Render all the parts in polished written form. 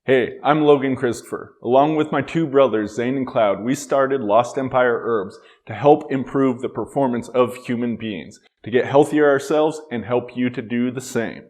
Hey, I'm Logan Christopher. Along with my two brothers, Zane and Cloud, we started Lost Empire Herbs to help improve the performance of human beings, to get healthier ourselves and help you to do the same.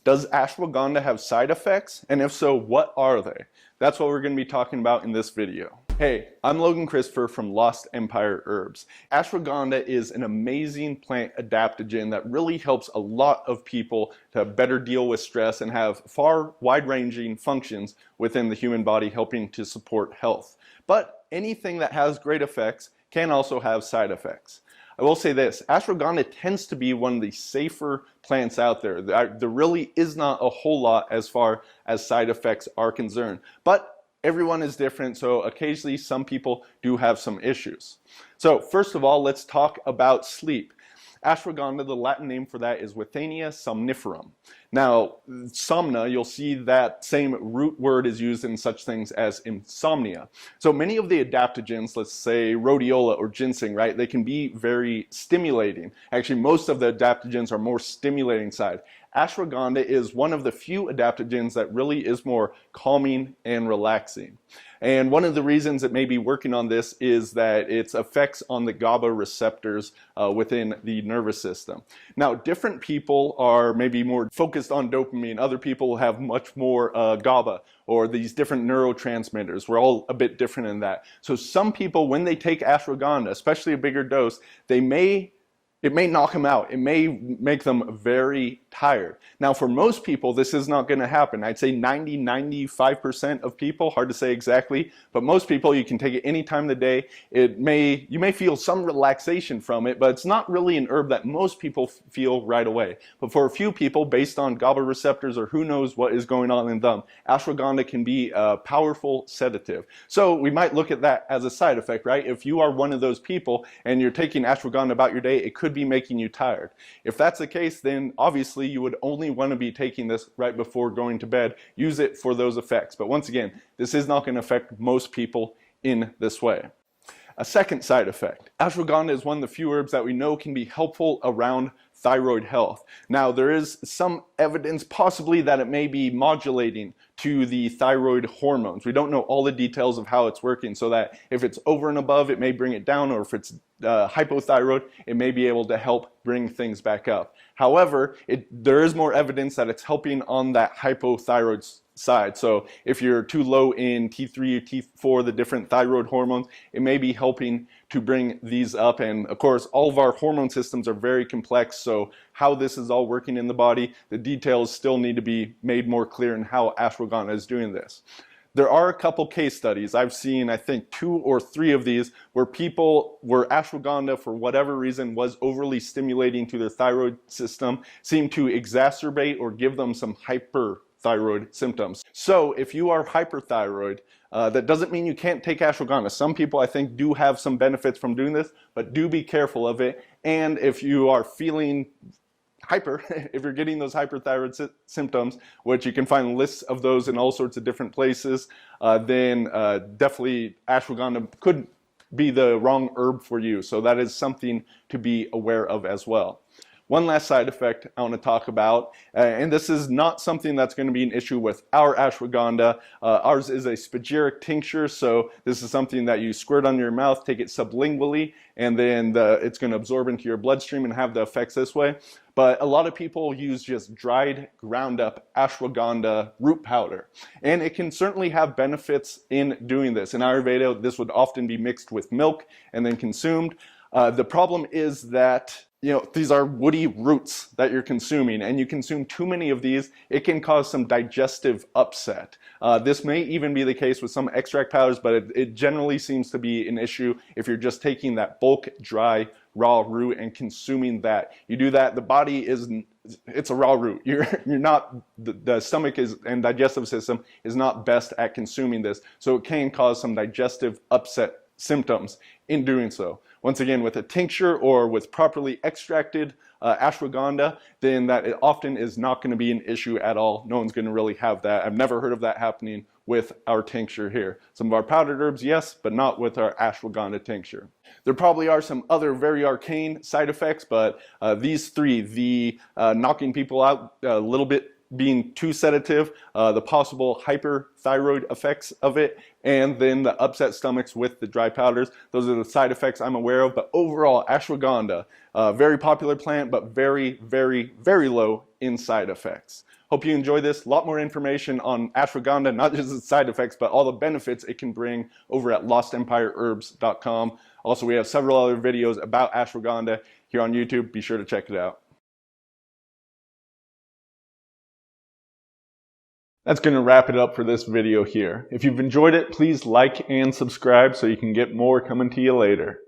Does ashwagandha have side effects? And if so, what are they? That's what we're going to be talking about in this video. Hey, I'm Logan Christopher from Lost Empire Herbs. Ashwagandha is an amazing plant adaptogen that really helps a lot of people to better deal with stress and have far wide-ranging functions within the human body, helping to support health. But anything that has great effects can also have side effects. I will say this, ashwagandha tends to be one of the safer plants out there. There really is not a whole lot as far as side effects are concerned. But everyone is different, so occasionally some people do have some issues. So first of all, let's talk about sleep. Ashwagandha, the Latin name for that is Withania somniferum. Now, somna, you'll see that same root word is used in such things as insomnia. So many of the adaptogens, let's say rhodiola or ginseng, right, they can be very stimulating. Actually, most of the adaptogens are more stimulating side. Ashwagandha is one of the few adaptogens that really is more calming and relaxing. And one of the reasons it may be working on this is that its effects on the GABA receptors within the nervous system. Now, different people are maybe more focused on dopamine. Other people have much more GABA or these different neurotransmitters. We're all a bit different in that. So some people, when they take ashwagandha, especially a bigger dose, it may knock them out. It may make them very tired. Now, for most people, this is not going to happen. I'd say 90–95% of people, hard to say exactly, but most people, you can take it any time of the day. You may feel some relaxation from it, but it's not really an herb that most people feel right away. But for a few people, based on GABA receptors or who knows what is going on in them, ashwagandha can be a powerful sedative. So we might look at that as a side effect, right? If you are one of those people and you're taking ashwagandha about your day, it could be making you tired. If that's the case, then obviously you would only want to be taking this right before going to bed. Use it for those effects. But once again, this is not going to affect most people in this way. A second side effect. Ashwagandha is one of the few herbs that we know can be helpful around thyroid health. Now, there is some evidence possibly that it may be modulating to the thyroid hormones. We don't know all the details of how it's working, so that if it's over and above, it may bring it down, or if it's hypothyroid, it may be able to help bring things back up. However, there is more evidence that it's helping on that hypothyroid side. So if you're too low in T3 or T4, the different thyroid hormones, it may be helping to bring these up. And of course, all of our hormone systems are very complex, so how this is all working in the body, the details still need to be made more clear in how ashwagandha is doing this. There are a couple case studies. I've seen, I think, 2 or 3 of these where ashwagandha, for whatever reason, was overly stimulating to their thyroid system, seemed to exacerbate or give them some hyperthyroid symptoms. So if you are hyperthyroid, that doesn't mean you can't take ashwagandha. Some people, I think, do have some benefits from doing this, but do be careful of it. And if you are feeling if you're getting those hyperthyroid symptoms, which you can find lists of those in all sorts of different places, then definitely ashwagandha could be the wrong herb for you. So that is something to be aware of as well. One last side effect I want to talk about, and this is not something that's going to be an issue with our ashwagandha. Ours is a spagyric tincture, so this is something that you squirt on your mouth, take it sublingually, and then it's going to absorb into your bloodstream and have the effects this way. But a lot of people use just dried, ground up ashwagandha root powder. And it can certainly have benefits in doing this. In Ayurveda, this would often be mixed with milk and then consumed. The problem is that these are woody roots that you're consuming, and you consume too many of these, it can cause some digestive upset. This may even be the case with some extract powders, but it generally seems to be an issue if you're just taking that bulk, dry, raw root and consuming that. You do that, the body it's a raw root. You're not, the stomach and digestive system is not best at consuming this, so it can cause some digestive upset symptoms in doing so. Once again, with a tincture or with properly extracted ashwagandha, then that it often is not going to be an issue at all. No one's going to really have that. I've never heard of that happening with our tincture here. Some of our powdered herbs, yes, but not with our ashwagandha tincture. There probably are some other very arcane side effects, but these 3, the knocking people out a little bit being too sedative, the possible hyperthyroid effects of it, and then the upset stomachs with the dry powders. Those are the side effects I'm aware of. But overall, ashwagandha, very popular plant, but very, very, very low in side effects. Hope you enjoy this. A lot more information on ashwagandha, not just its side effects, but all the benefits it can bring over at lostempireherbs.com. Also, we have several other videos about ashwagandha here on YouTube. Be sure to check it out. That's going to wrap it up for this video here. If you've enjoyed it, please like and subscribe so you can get more coming to you later.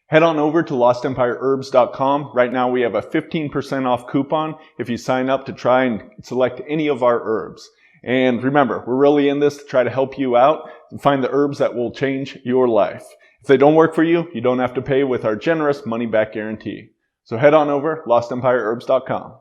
Head on over to lostempireherbs.com. Right now we have a 15% off coupon if you sign up to try and select any of our herbs. And remember, we're really in this to try to help you out and find the herbs that will change your life. If they don't work for you, you don't have to pay with our generous money-back guarantee. So head on over, lostempireherbs.com.